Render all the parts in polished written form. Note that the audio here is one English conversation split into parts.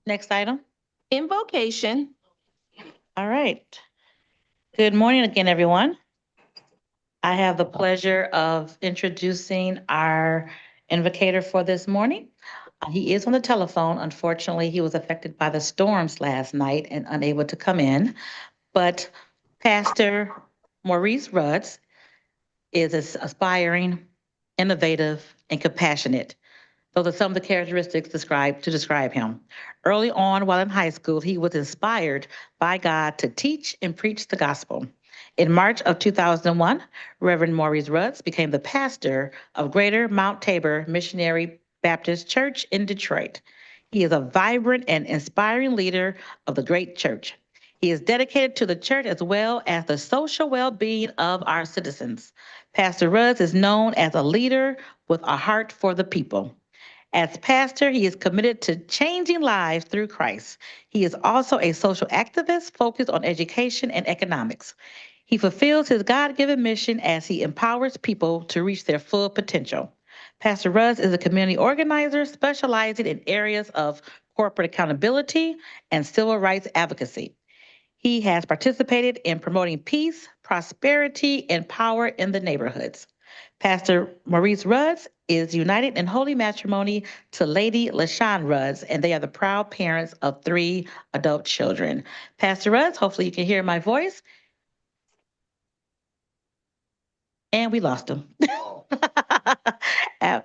Next item. Invocation. All right. Good morning again, everyone. I have the pleasure of introducing our invocator for this morning. He is on the telephone. Unfortunately, he was affected by the storms last night and unable to come in. But Pastor Maurice Rudds is aspiring, innovative, and compassionate. Those are some of the characteristics to describe him. Early on, while in high school, he was inspired by God to teach and preach the gospel. In March of 2001, Reverend Maurice Rudds became the pastor of Greater Mount Tabor Missionary Baptist Church in Detroit. He is a vibrant and inspiring leader of the great church. He is dedicated to the church as well as the social well being of our citizens. Pastor Rudds is known as a leader with a heart for the people. As pastor, he is committed to changing lives through Christ. He is also a social activist focused on education and economics. He fulfills his God given mission as he empowers people to reach their full potential. Pastor Ruz is a community organizer specializing in areas of corporate accountability and civil rights advocacy. He has participated in promoting peace, prosperity, and power in the neighborhoods. Pastor Maurice Rudds is united in holy matrimony to Lady LaShawn Rudds, and they are the proud parents of 3 adult children. Pastor Rudds, hopefully you can hear my voice. And we lost him. Uh,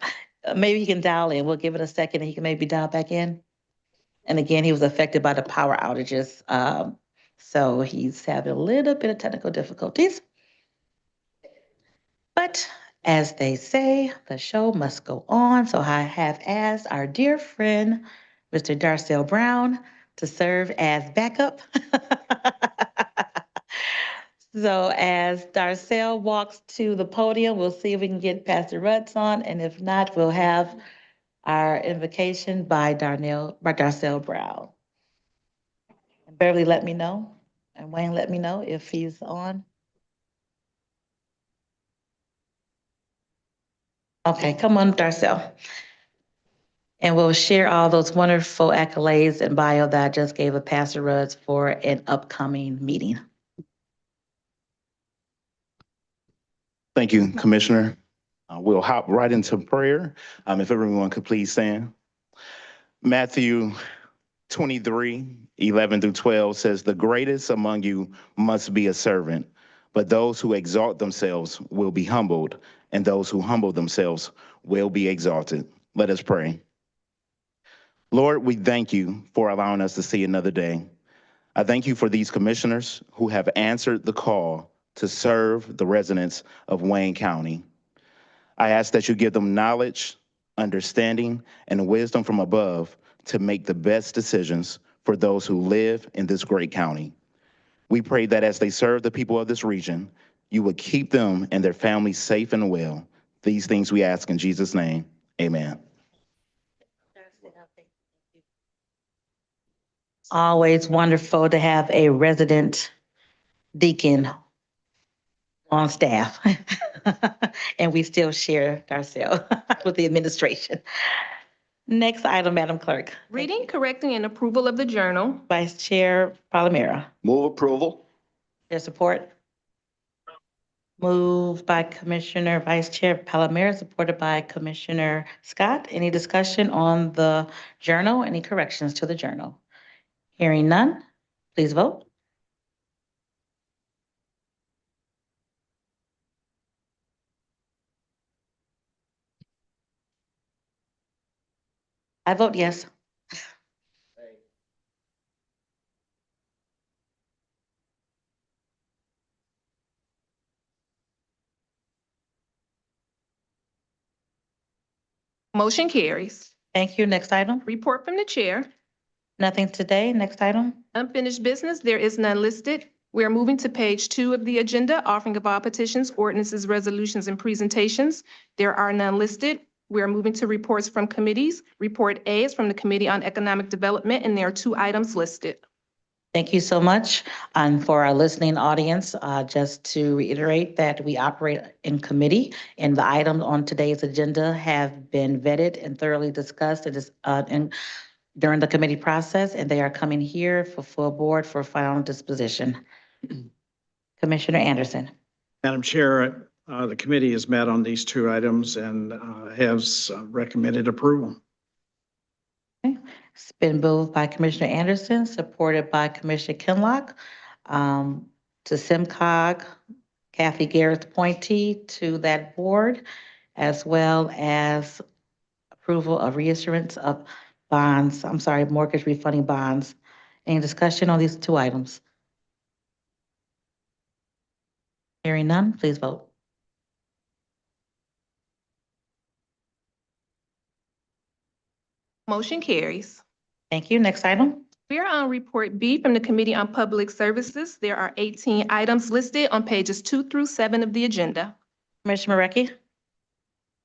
Maybe he can dial in. We'll give it a second and he can maybe dial back in. And again, he was affected by the power outages. So he's having a little bit of technical difficulties. But as they say, the show must go on. So I have asked our dear friend, Mr. Darcel Brown, to serve as backup. So as Darcel walks to the podium, we'll see if we can get Pastor Rutz on. And if not, we'll have our invocation by Darcel Brown. And Beverly, let me know. And Wayne, let me know if he's on. Okay, come on, Darcel. And we'll share all those wonderful accolades and bio that I just gave of Pastor Rudds for an upcoming meeting. Thank you, Commissioner. We'll hop right into prayer. If everyone could please stand. Matthew 23:11-12 says, "The greatest among you must be a servant, but those who exalt themselves will be humbled, and those who humble themselves will be exalted." Let us pray. Lord, we thank you for allowing us to see another day. I thank you for these commissioners who have answered the call to serve the residents of Wayne County. I ask that you give them knowledge, understanding, and wisdom from above to make the best decisions for those who live in this great county. We pray that as they serve the people of this region, you would keep them and their families safe and well. These things we ask in Jesus' name. Amen. Always wonderful to have a resident deacon on staff. And we still share ourselves with the administration. Next item, Madam Clerk. Reading, correcting, and approval of the journal. Vice Chair Palomera. Move approval. Their support. Moved by Commissioner Vice Chair Palomera, supported by Commissioner Scott. Any discussion on the journal? Any corrections to the journal? Hearing none, please vote. I vote yes. Motion carries. Thank you. Next item. Report from the chair. Nothing today. Next item. Unfinished business, there is none listed. We are moving to page 2 of the agenda, offering of all petitions, ordinances, resolutions, and presentations. There are none listed. We are moving to reports from committees. Report A is from the Committee on Economic Development, and there are 2 items listed. Thank you so much. And for our listening audience, just to reiterate that we operate in committee and the items on today's agenda have been vetted and thoroughly discussed and during the committee process, and they are coming here for full board for final disposition. Commissioner Anderson. Madam Chair, the committee has met on these two items and has recommended approval. It's been moved by Commissioner Anderson, supported by Commissioner Kinlock, to SIMCOG, Kathy Garrett's appointee to that board, as well as approval of reissuance of bonds, mortgage refunding bonds. Any discussion on these two items? Hearing none, please vote. Motion carries. Thank you. Next item. We are on Report B from the Committee on Public Services. There are 18 items listed on pages 2 through 7 of the agenda. Commissioner Marecki.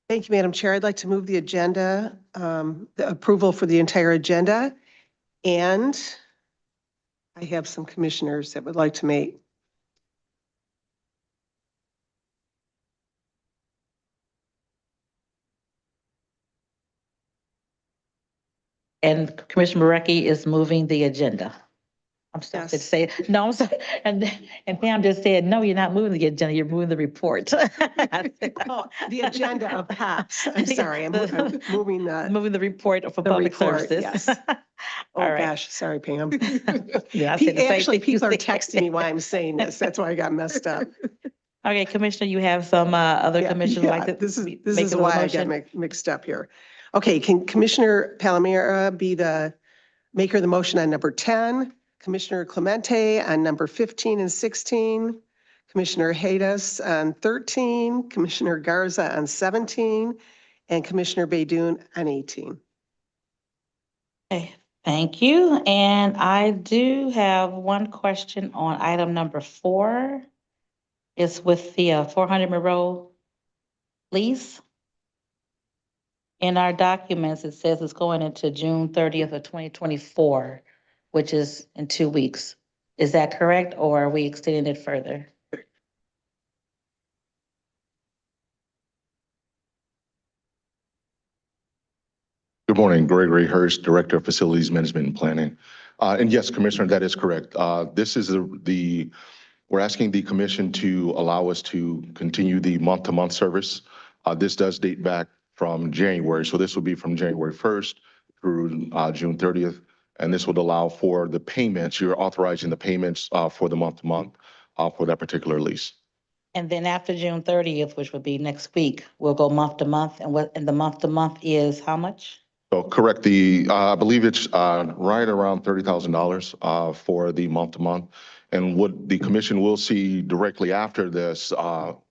Thank you, Madam Chair. I'd like to move the agenda, the approval for the entire agenda. And I have some commissioners that would like to make. And Commissioner Marecki is moving the agenda. I'm sorry to Yes. say, no, I'm sorry. And Pam just said, no, you're not moving the agenda, you're moving the report. Oh, the agenda of PAPS. I'm sorry, I'm moving the, Moving the report for The public report, services. yes. All oh right. gosh, sorry, Pam. Yeah, I said the same Actually, thing you people are said. texting me while I'm saying this. That's why I got messed up. Okay, Commissioner, you have some other Yeah, commissioners like to This make is a why I motion? got mixed up here. Okay, can Commissioner Palomera be the maker of the motion on number 10? Commissioner Clemente on number 15 and 16? Commissioner Haydas on 13? Commissioner Garza on 17? And Commissioner Baydoun on 18? Okay, thank you. And I do have one question on item number 4. It's with the 400 Monroe lease. In our documents, it says it's going into June 30th of 2024, which is in 2 weeks. Is that correct, or are we extending it further? Good morning, Gregory Hurst, Director of Facilities Management and Planning. And yes, Commissioner, that is correct. This is we're asking the commission to allow us to continue the month-to-month service. This does date back from January, so this will be from January 1st through June 30th. And this would allow for the payments, you're authorizing the payments for the month-to-month for that particular lease. And then after June 30th, which would be next week, we'll go month to month, and the month to month is how much? So correct, I believe it's right around $30,000 for the month-to-month. And what the commission will see directly after this,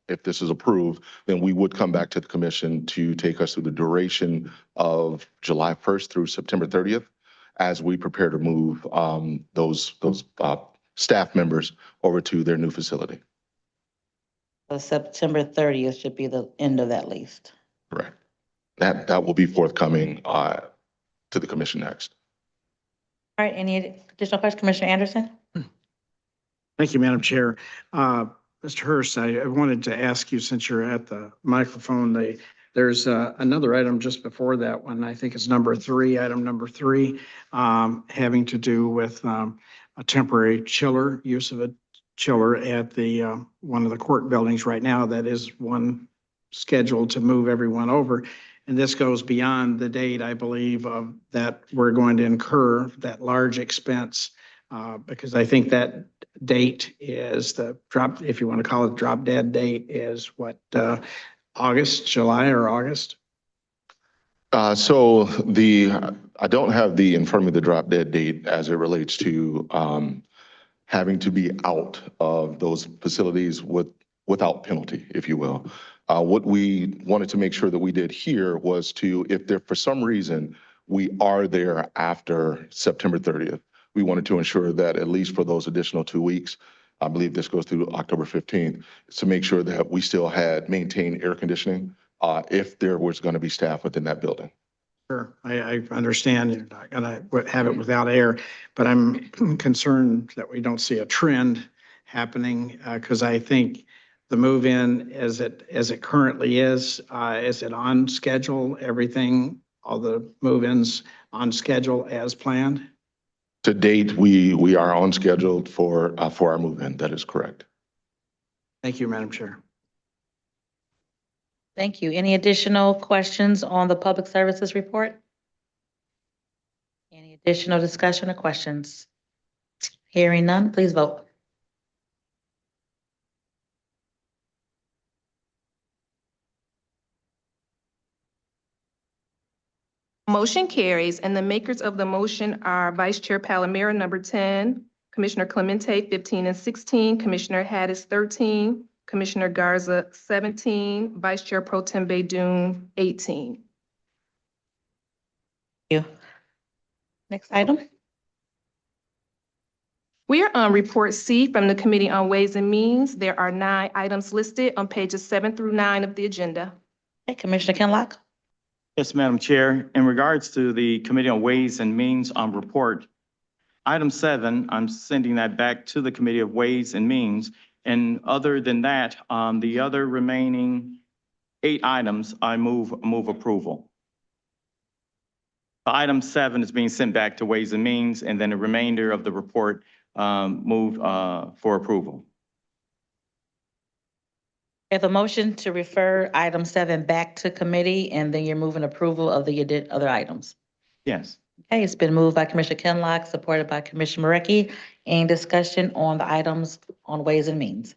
if this is approved, then we would come back to the commission to take us through the duration of July 1st through September 30th as we prepare to move those staff members over to their new facility. So September 30th should be the end of that lease. Correct. That will be forthcoming to the commission next. All right, any additional questions, Commissioner Anderson? Thank you, Madam Chair. Mr. Hurst, I wanted to ask you, since you're at the microphone, there's another item just before that one. I think it's number 3, item number 3, having to do with a temporary chiller, use of a chiller at the one of the court buildings right now. That is one scheduled to move everyone over. And this goes beyond the date, I believe, of that we're going to incur that large expense, because I think that date is the drop, if you want to call it drop dead date, is what, August, July or August? I don't have in front of me the drop dead date as it relates to having to be out of those facilities without penalty, if you will. What we wanted to make sure that we did here was if there, for some reason, we are there after September 30th, we wanted to ensure that at least for those additional 2 weeks, I believe this goes through October 15th, to make sure that we still had maintained air conditioning if there was going to be staff within that building. Sure, I understand you're not gonna have it without air, but I'm concerned that we don't see a trend happening, because I think the move-in as it currently is it on schedule? Everything, all the move-ins on schedule as planned? To date, we are on schedule for our move-in. That is correct. Thank you, Madam Chair. Thank you. Any additional questions on the public services report? Any additional discussion or questions? Hearing none, please vote. Motion carries, and the makers of the motion are Vice Chair Palomero, number 10, Commissioner Clemente, 15 and 16, Commissioner Hattis, 13, Commissioner Garza, 17, Vice Chair Pro Tem Baydoun, 18. Thank you. Next item. We are on Report C from the Committee on Ways and Means. There are 9 items listed on pages 7 through 9 of the agenda. Okay, Commissioner Kinlock. Yes, Madam Chair. In regards to the Committee on Ways and Means report, item 7, I'm sending that back to the Committee of Ways and Means. And other than that, the other remaining 8 items, I move approval. Item 7 is being sent back to Ways and Means, and then the remainder of the report move for approval. I have a motion to refer item 7 back to committee, and then you're moving approval of the other items. Yes. Okay, it's been moved by Commissioner Kinlock, supported by Commissioner Marecki. Any discussion on the items on Ways and Means?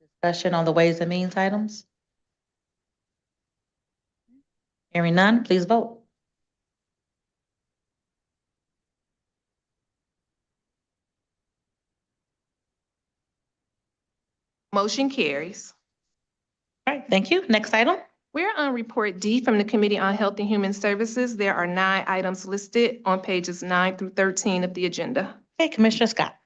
Discussion on the Ways and Means items? Hearing none, please vote. Motion carries. All right, thank you. Next item. We're on Report D from the Committee on Health and Human Services. There are 9 items listed on pages 9 through 13 of the agenda. Okay, Commissioner Scott.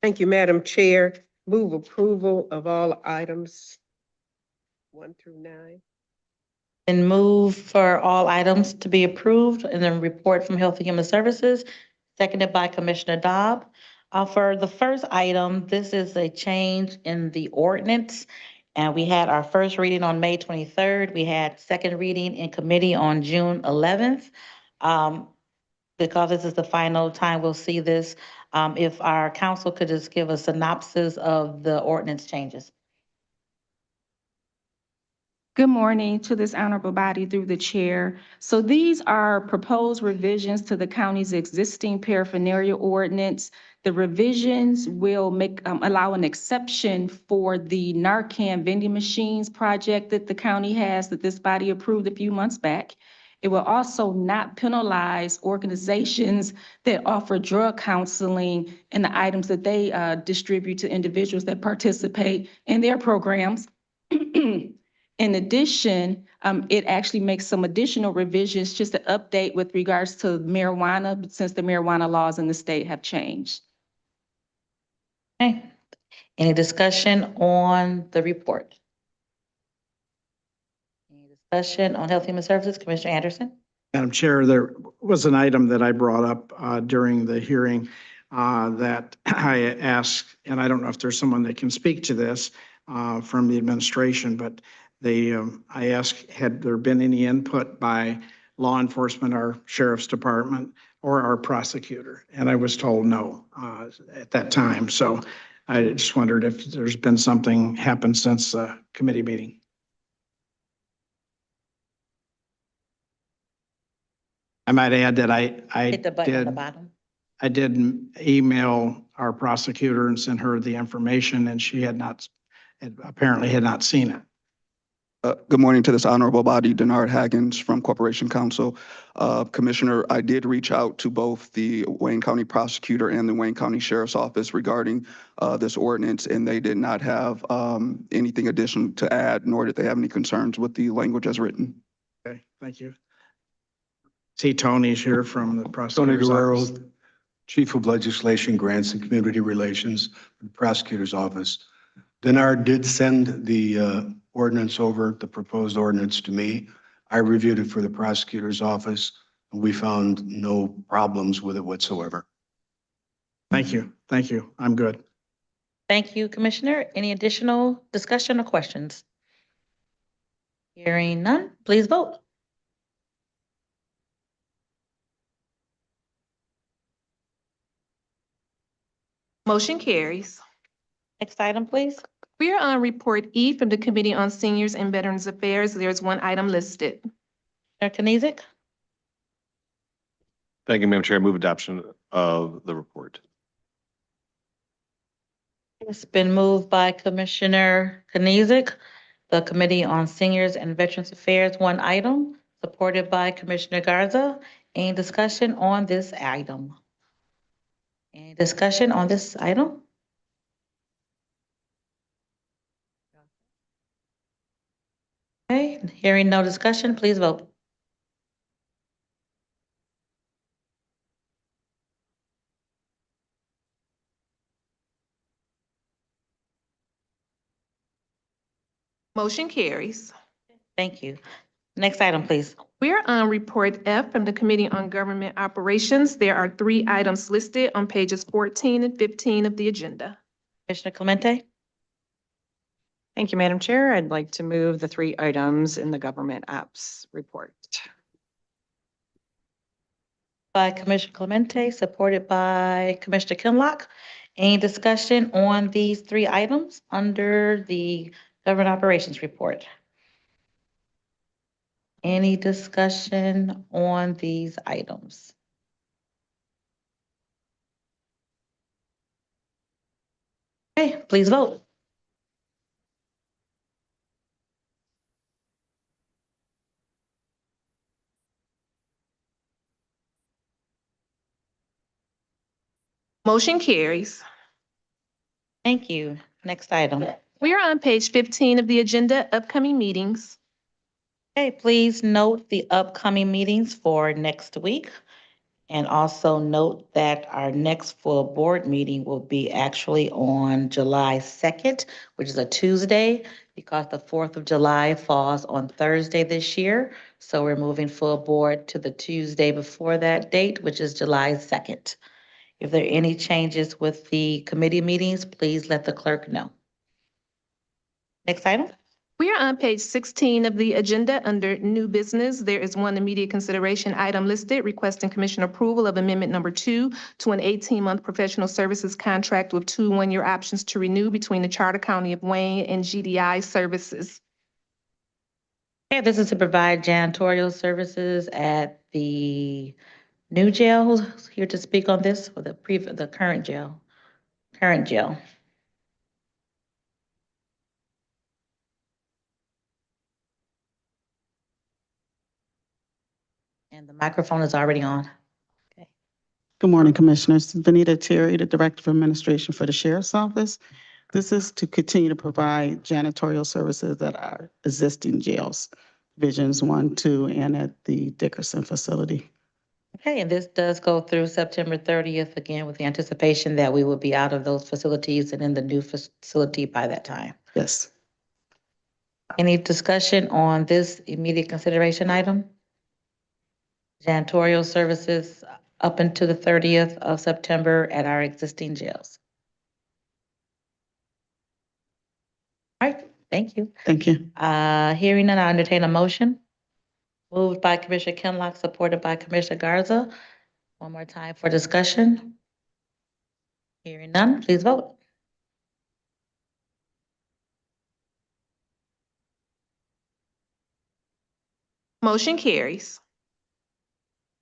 Thank you, Madam Chair. Move approval of all items 1 through 9. And move for all items to be approved in the report from Health and Human Services, seconded by Commissioner Dobb. For the first item, this is a change in the ordinance. And we had our first reading on May 23rd. We had second reading in committee on June 11th. Because this is the final time we'll see this, if our council could just give a synopsis of the ordinance changes. Good morning to this honorable body through the chair. So these are proposed revisions to the county's existing paraphernalia ordinance. The revisions will allow an exception for the Narcan vending machines project that the county has, that this body approved a few months back. It will also not penalize organizations that offer drug counseling and the items that they distribute to individuals that participate in their programs. In addition, it actually makes some additional revisions just to update with regards to marijuana, since the marijuana laws in the state have changed. Okay. Any discussion on the report? Any discussion on Health and Human Services? Commissioner Anderson? Madam Chair, there was an item that I brought up during the hearing that I asked, and I don't know if there's someone that can speak to this from the administration, but I asked, had there been any input by law enforcement, our sheriff's department, or our prosecutor? And I was told no at that time. So I just wondered if there's been something happened since the committee meeting. I might add that Hit the button on the bottom. I did email our prosecutor and sent her the information, and she apparently had not seen it. Good morning to this honorable body, Denard Haggins from Corporation Counsel. Commissioner, I did reach out to both the Wayne County Prosecutor and the Wayne County Sheriff's Office regarding this ordinance, and they did not have anything additional to add, nor did they have any concerns with the language as written. Okay, thank you. See, Tony's here from the Tony prosecutor's Guerrero, office. Chief of Legislation, Grants and Community Relations, the Prosecutor's Office. Denard did send the ordinance over, the proposed ordinance, to me. I reviewed it for the Prosecutor's Office, and we found no problems with it whatsoever. Thank you. Thank you. I'm good. Thank you, Commissioner. Any additional discussion or questions? Hearing none, please vote. Motion carries. Next item, please. We are on Report E from the Committee on Seniors and Veterans Affairs. There's one item listed. Commissioner Knezick. Thank you, Madam Chair. I move adoption of the report. It's been moved by Commissioner Knezick, the Committee on Seniors and Veterans Affairs, one item, supported by Commissioner Garza. Any discussion on this item? Any discussion on this item? Okay, hearing no discussion, please vote. Motion carries. Thank you. Next item, please. We are on Report F from the Committee on Government Operations. There are three items listed on pages 14 and 15 of the agenda. Commissioner Clemente. Thank you, Madam Chair. I'd like to move the three items in the government apps report. By Commissioner Clemente, supported by Commissioner Kinlock. Any discussion on these three items under the Government Operations Report? Any discussion on these items? Okay, please vote. Motion carries. Thank you. Next item. We are on page 15 of the agenda, upcoming meetings. Okay, please note the upcoming meetings for next week. And also note that our next full board meeting will be actually on July 2nd, which is a Tuesday, because the 4th of July falls on Thursday this year. So we're moving full board to the Tuesday before that date, which is July 2nd. If there are any changes with the committee meetings, please let the clerk know. Next item. We are on page 16 of the agenda under new business. There is one immediate consideration item listed requesting commission approval of amendment number 2 to an 18-month professional services contract with 2 one-year options to renew between the Charter County of Wayne and GDI Services. Okay, this is to provide janitorial services at the new jail. Who's here to speak on this, or the current jail? Current jail. And the microphone is already on. Okay. Good morning, Commissioners. Benita Terry, the Director of Administration for the Sheriff's Office. This is to continue to provide janitorial services at our existing jails, Divisions 1, 2, and at the Dickerson facility. Okay, and this does go through September 30th, again, with the anticipation that we will be out of those facilities and in the new facility by that time. Yes. Any discussion on this immediate consideration item? Janitorial services up until the 30th of September at our existing jails. All right, thank you. Thank you. Hearing none, I entertain a motion. Moved by Commissioner Kinlock, supported by Commissioner Garza. One more time for discussion. Hearing none, please vote. Motion carries.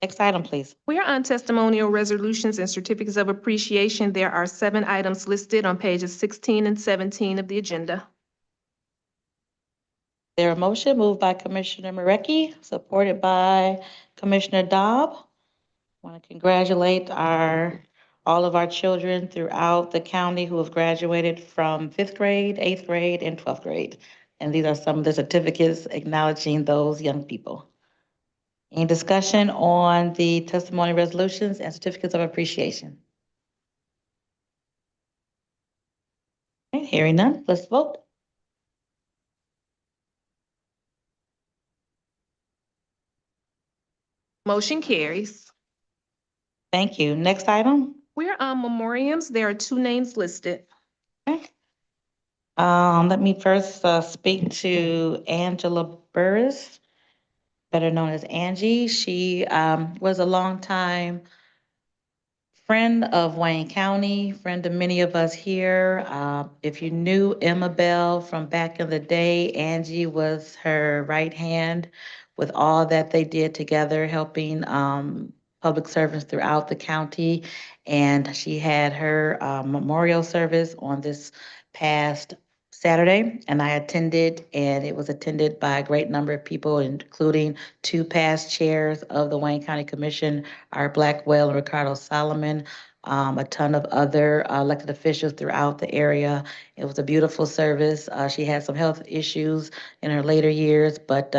Next item, please. We are on testimonial resolutions and certificates of appreciation. There are 7 items listed on pages 16 and 17 of the agenda. There a motion moved by Commissioner Marecki, supported by Commissioner Dobb. Want to congratulate all of our children throughout the county who have graduated from 5th grade, 8th grade, and 12th grade. And these are some of the certificates acknowledging those young people. Any discussion on the testimony resolutions and certificates of appreciation? Okay, hearing none, let's vote. Motion carries. Thank you. Next item. We're on memoriams. There are 2 names listed. Okay. Let me first speak to Angela Burris, better known as Angie. She was a longtime friend of Wayne County, friend of many of us here. If you knew Emma Bell from back in the day, Angie was her right hand with all that they did together, helping public servants throughout the county. And she had her memorial service on this past Saturday, and I attended, and it was attended by a great number of people, including two past chairs of the Wayne County Commission, Art Blackwell and Ricardo Solomon, a ton of other elected officials throughout the area. It was a beautiful service. She had some health issues in her later years, but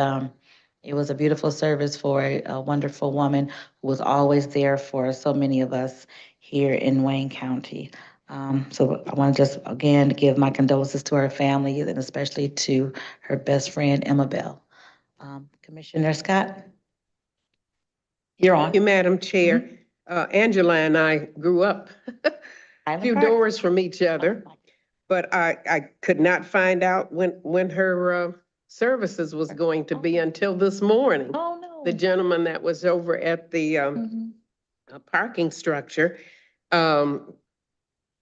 it was a beautiful service for a wonderful woman who was always there for so many of us here in Wayne County. So I want to just, again, give my condolences to her family and especially to her best friend, Emma Bell. Commissioner Scott? You're on. Thank you, Madam Chair. Angela and I grew up a few doors from each other, but I could not find out when her services was going to be until this morning. Oh, no. The gentleman that was over at the parking structure,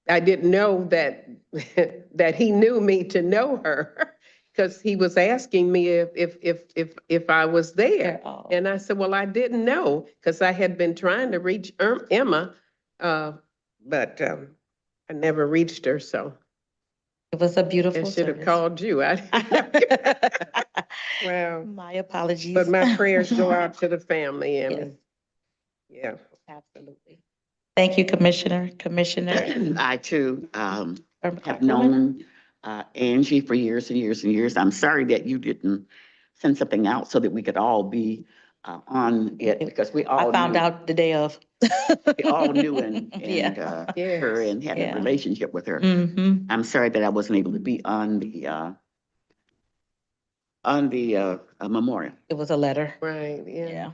I didn't know that that he knew me to know her because he was asking me if I was there. Oh. And I said, well, I didn't know because I had been trying to reach Emma, but I never reached her. So It was a beautiful I should have service. called you. Well, My apologies. but my prayers go out to the family. And yeah. Absolutely. Thank you, Commissioner. Commissioner. I too have known Angie for years and years and years. I'm sorry that you didn't send something out so that we could all be on it because we all I found knew, out the day of. we all knew Yeah. her and had Yeah. a relationship with her. Mm-hmm. I'm sorry that I wasn't able to be on the memorial. It was a letter. Right. Yeah. Yeah.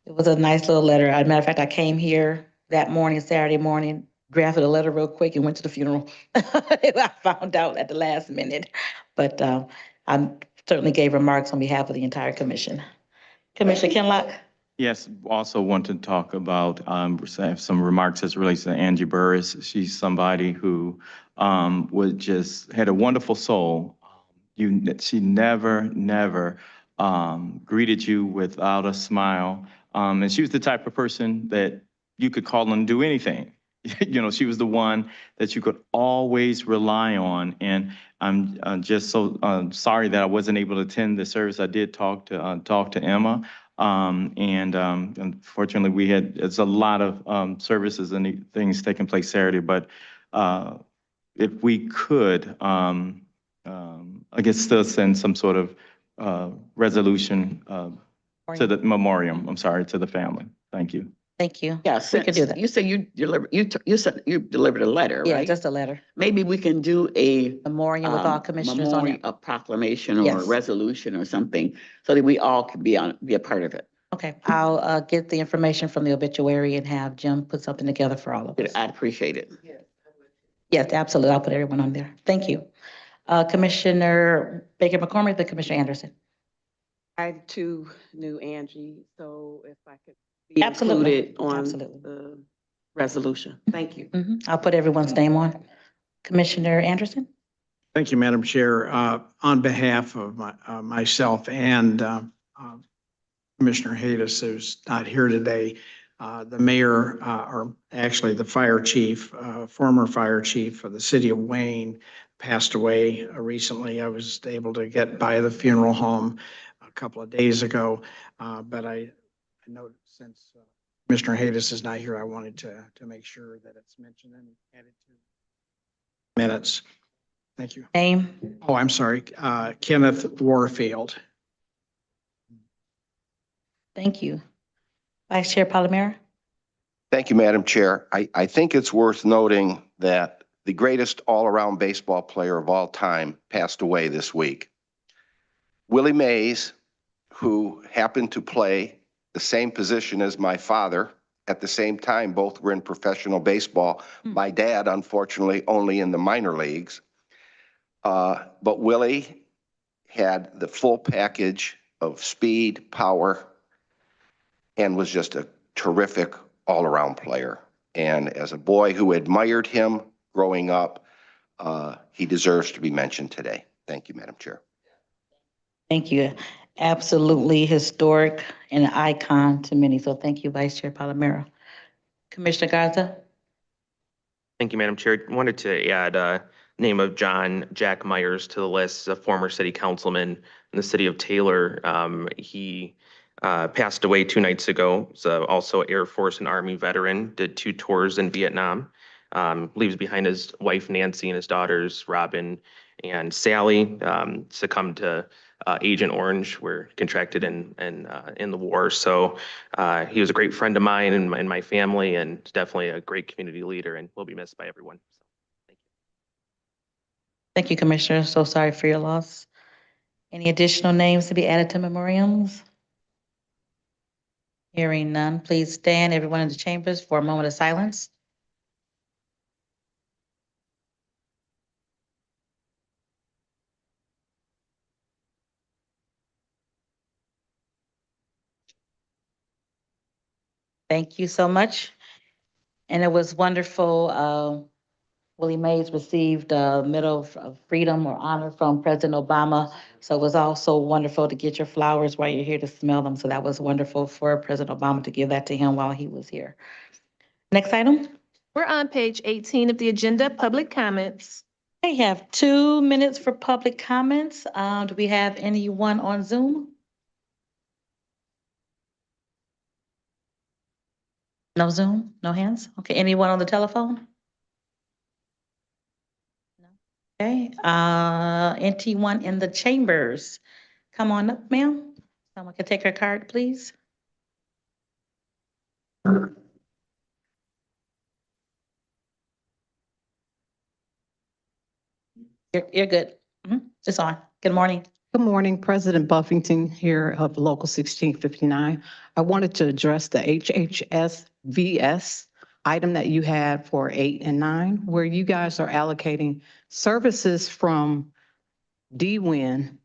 It was a nice little letter. As a matter of fact, I came here that morning, Saturday morning, drafted a letter real quick and went to the funeral. I found out at the last minute, but I certainly gave remarks on behalf of the entire commission. Commissioner Kinlock? Yes, also want to talk about, have some remarks as it relates to Angie Burris. She's somebody who had a wonderful soul. She never greeted you without a smile. And she was the type of person that you could call and do anything. You know, she was the one that you could always rely on. And I'm just so sorry that I wasn't able to attend the service. I did talk to Emma. Unfortunately, it's a lot of services and things taking place Saturday. But if we could, I guess still send some sort of resolution to the memoriam, to the family. Thank you. Thank you. Yeah, We could do that. You said you delivered a letter, Yeah, right? just a letter. Maybe we can do a Memorial with all commissioners on it. a proclamation or a Yes. resolution or something, so that we all can be a part of it. Okay, I'll get the information from the obituary and have Jim put something together for all of us. I'd appreciate it. Yes, absolutely. I'll put everyone on there. Thank you. Commissioner Baker McCormick, then Commissioner Anderson. I too knew Angie, so if I could be Absolutely. included on Absolutely. the resolution. Thank you. I'll put everyone's name on. Commissioner Anderson? Thank you, Madam Chair. On behalf of myself and Commissioner Haydes, who's not here today, the mayor, or actually the fire chief, former fire chief of the city of Wayne, passed away recently. I was able to get by the funeral home a couple of days ago, but I know since Commissioner Haydes is not here, I wanted to make sure that it's mentioned and added to minutes. Thank you. Name? Oh, I'm sorry, Kenneth Warfield. Thank you. Vice Chair Palomero? Thank you, Madam Chair. I think it's worth noting that the greatest all-around baseball player of all time passed away this week. Willie Mays, who happened to play the same position as my father, at the same time, both were in professional baseball. My dad, unfortunately, only in the minor leagues. But Willie had the full package of speed, power, and was just a terrific all-around player. And as a boy who admired him growing up, he deserves to be mentioned today. Thank you, Madam Chair. Thank you. Absolutely historic and an icon to many. So thank you, Vice Chair Palomero. Commissioner Garza? Thank you, Madam Chair. Wanted to add name of John Jack Myers to the list, a former city councilman in the city of Taylor. He passed away 2 nights ago. So also Air Force and Army veteran, did 2 tours in Vietnam. Leaves behind his wife Nancy and his daughters Robin and Sally. Succumbed to Agent Orange, were contracted in the war. So he was a great friend of mine and my family, and definitely a great community leader, and will be missed by everyone. So, thank you. Thank you, Commissioner. So sorry for your loss. Any additional names to be added to memoriams? Hearing none, please stand, everyone in the chambers, for a moment of silence. Thank you so much. And it was wonderful. Willie Mays received a Medal of Freedom or honor from President Obama. So it was also wonderful to get your flowers while you're here to smell them. So that was wonderful for President Obama to give that to him while he was here. Next item. We're on page 18 of the agenda, public comments. I have 2 minutes for public comments. Do we have anyone on Zoom? No Zoom, no hands? Okay, anyone on the telephone? No. Okay, NT1 in the chambers. Come on up, ma'am. Someone can take her card, please. You're good. It's on. Good morning. Good morning, President Buffington here of Local 1659. I wanted to address the HHSVS item that you had for 8 and 9, where you guys are allocating services from DWIN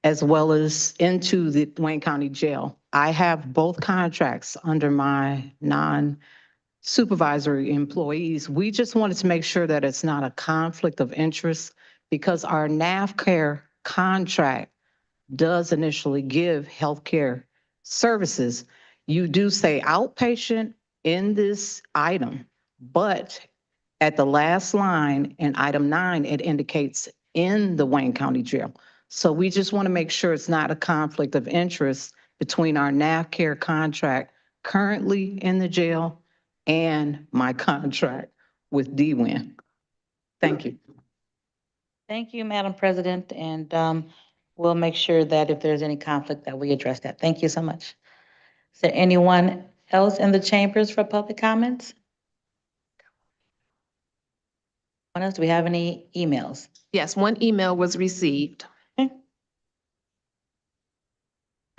as well as into the Wayne County Jail. I have both contracts under my non-supervisory employees. We just wanted to make sure that it's not a conflict of interest because our NAVCare contract does initially give healthcare services. You do say outpatient in this item, but at the last line in item 9, it indicates in the Wayne County Jail. So we just want to make sure it's not a conflict of interest between our NAVCare contract currently in the jail and my contract with DWIN. Thank you. Thank you, Madam President, and we'll make sure that if there's any conflict that we address that. Thank you so much. Is there anyone else in the chambers for public comments? What else? Do we have any emails? Yes, 1 email was received. Okay.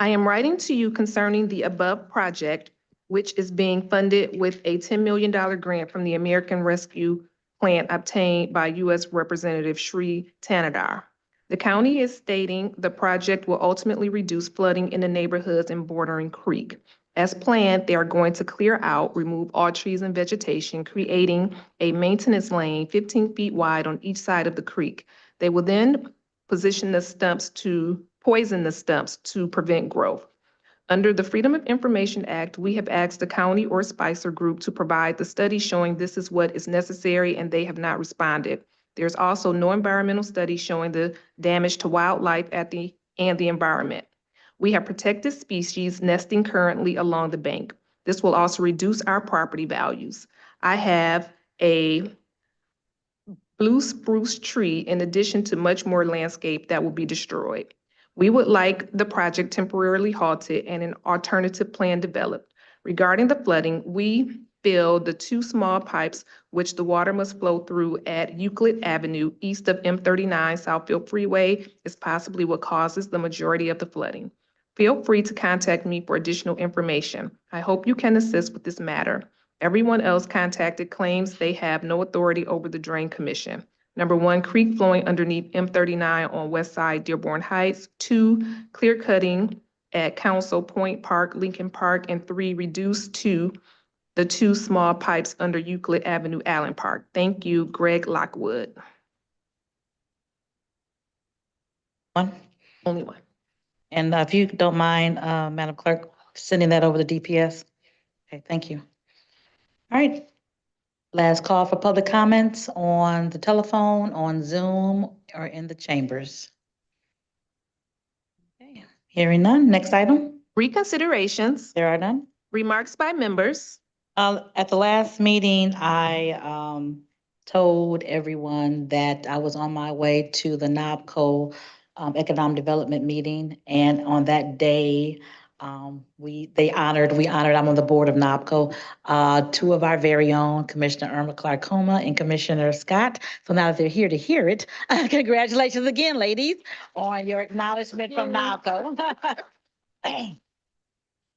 I am writing to you concerning the above project, which is being funded with a $10 million grant from the American Rescue Plan obtained by U.S. Representative Shri Tanadar. The county is stating the project will ultimately reduce flooding in the neighborhoods and bordering creek. As planned, they are going to clear out, remove all trees and vegetation, creating a maintenance lane 15 feet wide on each side of the creek. They will then poison the stumps to prevent growth. Under the Freedom of Information Act, we have asked the county or Spicer Group to provide the study showing this is what is necessary, and they have not responded. There's also no environmental study showing the damage to wildlife and the environment. We have protected species nesting currently along the bank. This will also reduce our property values. I have a blue spruce tree in addition to much more landscape that will be destroyed. We would like the project temporarily halted and an alternative plan developed. Regarding the flooding, we filled the 2 small pipes which the water must flow through at Euclid Avenue east of M39 Southfield Freeway is possibly what causes the majority of the flooding. Feel free to contact me for additional information. I hope you can assist with this matter. Everyone else contacted claims they have no authority over the Drain Commission. Number 1, creek flowing underneath M39 on West Side Dearborn Heights. 2, clear cutting at Council Point Park, Lincoln Park. And 3, reduce to the 2 small pipes under Euclid Avenue, Allen Park. Thank you, Greg Lockwood. One. Only one. And if you don't mind, Madam Clerk, sending that over to DPS. Okay, thank you. All right. Last call for public comments on the telephone, on Zoom, or in the chambers. Okay, hearing none. Next item. Reconsiderations, There are none. remarks by members. At the last meeting, I told everyone that I was on my way to the NOBCO Economic Development meeting, and on that day, we honored, I'm on the board of NOBCO, 2 of our very own, Commissioner Irma Clark-Coma and Commissioner Scott. So now that they're here to hear it, congratulations again, ladies, on your acknowledgement from NOBCO.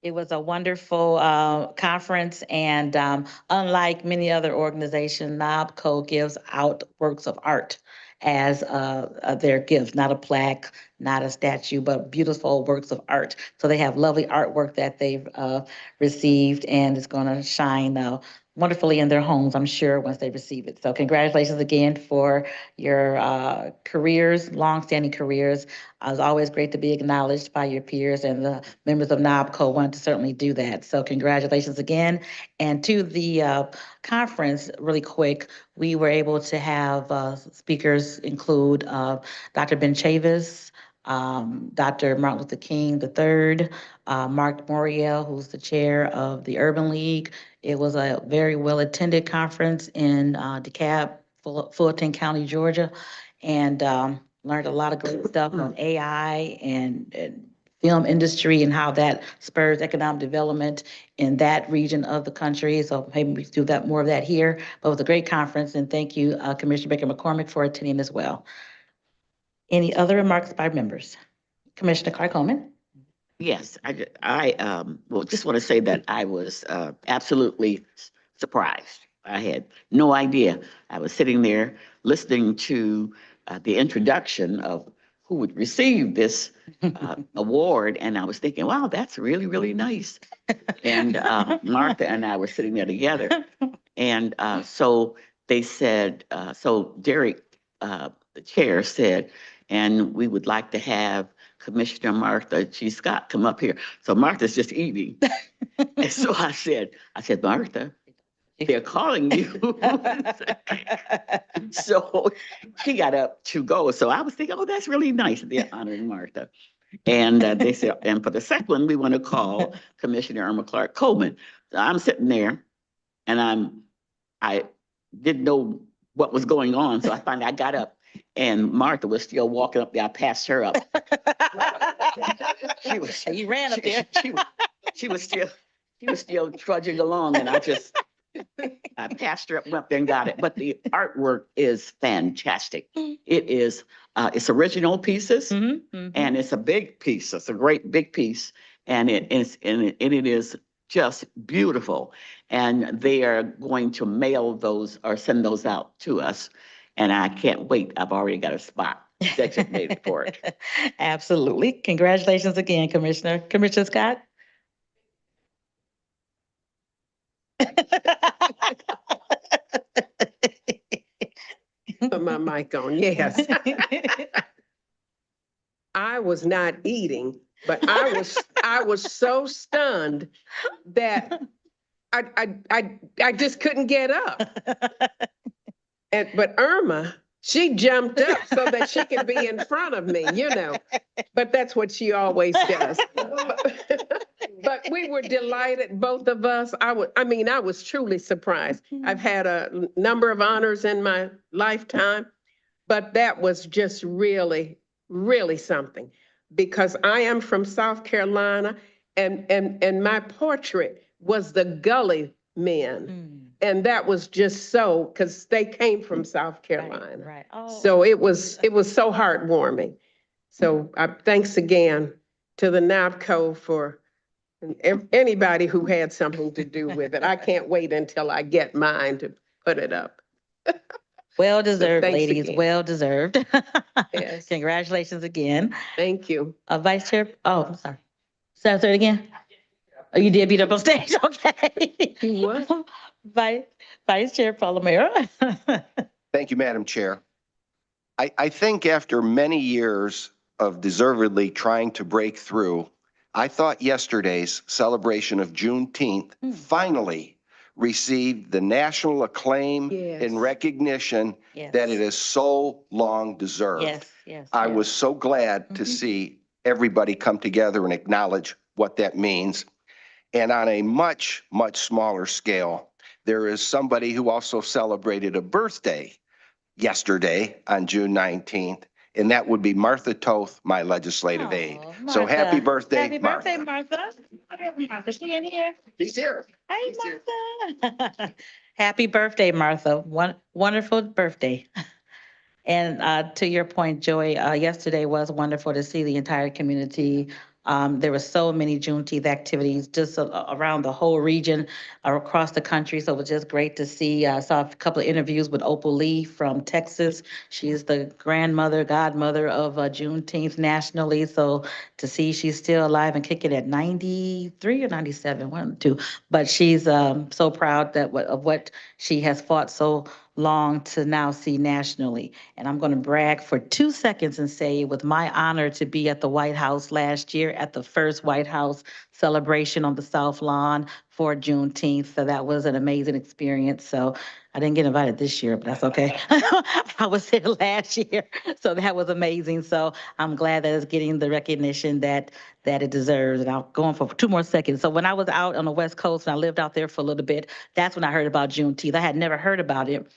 It was a wonderful conference, and unlike many other organizations, NOBCO gives out works of art as their gift, not a plaque, not a statue, but beautiful works of art. So they have lovely artwork that they've received, and it's going to shine wonderfully in their homes, I'm sure, once they receive it. So congratulations again for your careers, longstanding careers. It's always great to be acknowledged by your peers, and the members of NOBCO want to certainly do that. So congratulations again. And to the conference, really quick, we were able to have speakers include Dr. Ben Chavis, Dr. Martin Luther King III, Mark Morial, who's the chair of the Urban League. It was a very well-attended conference in DeKalb, Fulton County, Georgia, and learned a lot of good stuff on AI and film industry and how that spurs economic development in that region of the country. So maybe we do that more of that here. But it was a great conference, and thank you, Commissioner Baker McCormick, for attending as well. Any other remarks by members? Commissioner Clark-Coleman? Yes, I well, just want to say that I was absolutely surprised. I had no idea. I was sitting there listening to the introduction of who would receive this award, and I was thinking, wow, that's really, really nice. And Martha and I were sitting there together, and so they said, so Derek, the chair, said, and we would like to have Commissioner Martha G. Scott come up here. So Martha's just eating. And so I said, Martha, they're calling you. So she got up to go. So I was thinking, oh, that's really nice. They're honoring Martha. And they said, and for the second one, we want to call Commissioner Irma Clark-Coleman. So I'm sitting there, and I didn't know what was going on. So I finally, I got up, and Martha was still walking up there. I passed her up. You ran up there. She was still trudging along, and I passed her up, went up there and got it. But the artwork is fantastic. It is, it's original pieces, and it's a big piece. It's a great big piece, and it is just beautiful. And they are going to mail those or send those out to us. And I can't wait. I've already got a spot designated for it. Absolutely. Congratulations again, Commissioner. Commissioner Scott? Put my mic on, yes. I was not eating, but I was so stunned that I just couldn't get up. But Irma, she jumped up so that she could be in front of me, you know. But that's what she always does. But we were delighted, both of us. I was truly surprised. I've had a number of honors in my lifetime, but that was just really, really something. Because I am from South Carolina, and my portrait was the Gully Men. And that was just so, because they came from South Carolina. Right. Oh. So it was so heartwarming. So thanks again to the NABCO for anybody who had something to do with it. I can't wait until I get mine to put it up. Well deserved, So thanks ladies. again. Well deserved. Yes. Congratulations again. Thank you. Vice Chair, oh, I'm sorry. Say it again. Oh, you did beat up on stage, okay. What? Vice Chair Palomero. Thank you, Madam Chair. I think after many years of deservedly trying to break through, I thought yesterday's celebration of Juneteenth finally received the national acclaim Yes. and recognition that it has so long deserved. Yes, yes. I yes. was so glad to see everybody come together and acknowledge what that means. And on a much, much smaller scale, there is somebody who also celebrated a birthday yesterday on June 19th, and that would be Martha Toth, my legislative aide. So Martha. happy birthday, Happy Martha. birthday, Martha. Martha, she in here? She's here. Hey, Martha. Happy birthday, Martha. Wonderful birthday. And to your point, Joy, yesterday was wonderful to see the entire community. There were so many Juneteenth activities just around the whole region, across the country. So it was just great to see. I saw a couple of interviews with Opal Lee from Texas. She is the godmother of Juneteenth nationally. So to see she's still alive and kicking at 93 or 97, one of the two. But she's so proud of what she has fought so long to now see nationally. And I'm going to brag for 2 seconds and say it was my honor to be at the White House last year at the first White House celebration on the South Lawn for Juneteenth. So that was an amazing experience. So I didn't get invited this year, but that's okay. I was there last year, so that was amazing. So I'm glad that it's getting the recognition that it deserves. And I'll go on for 2 more seconds. So when I was out on the West Coast and I lived out there for a little bit, that's when I heard about Juneteenth. I had never heard about it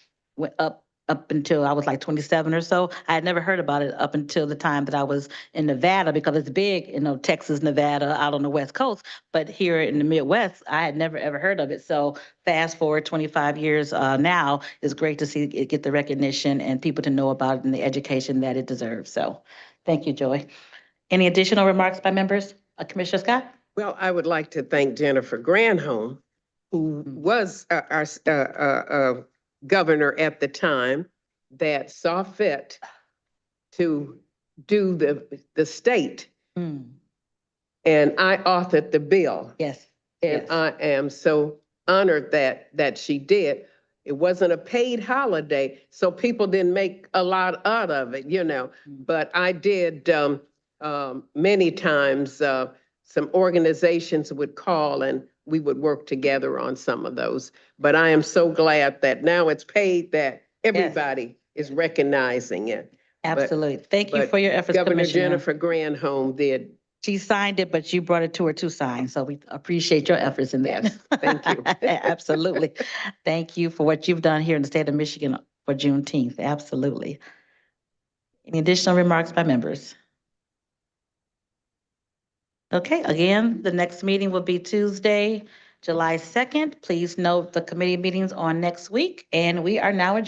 up until I was like 27 or so. I had never heard about it up until the time that I was in Nevada, because it's big, Texas, Nevada, out on the West Coast. But here in the Midwest, I had never ever heard of it. So fast forward 25 years now, it's great to see it get the recognition and people to know about it and the education that it deserves. So thank you, Joy. Any additional remarks by members? Commissioner Scott? Well, I would like to thank Jennifer Granholm, who was our governor at the time, that saw fit to do the state. And I authored the bill. Yes. And yes. I am so honored that she did. It wasn't a paid holiday, so people didn't make a lot out of it, But I did many times, some organizations would call and we would work together on some of those. But I am so glad that now it's paid, that everybody is recognizing it. Absolutely. Thank you for your efforts, Governor Commissioner. Jennifer Granholm did. She signed it, but you brought it to her to sign. So we appreciate your efforts in that. Yes, thank you. Absolutely. Thank you for what you've done here in the state of Michigan for Juneteenth. Absolutely. Any additional remarks by members? Okay, again, the next meeting will be Tuesday, July 2nd. Please note the committee meetings on next week, and we are now adjourned.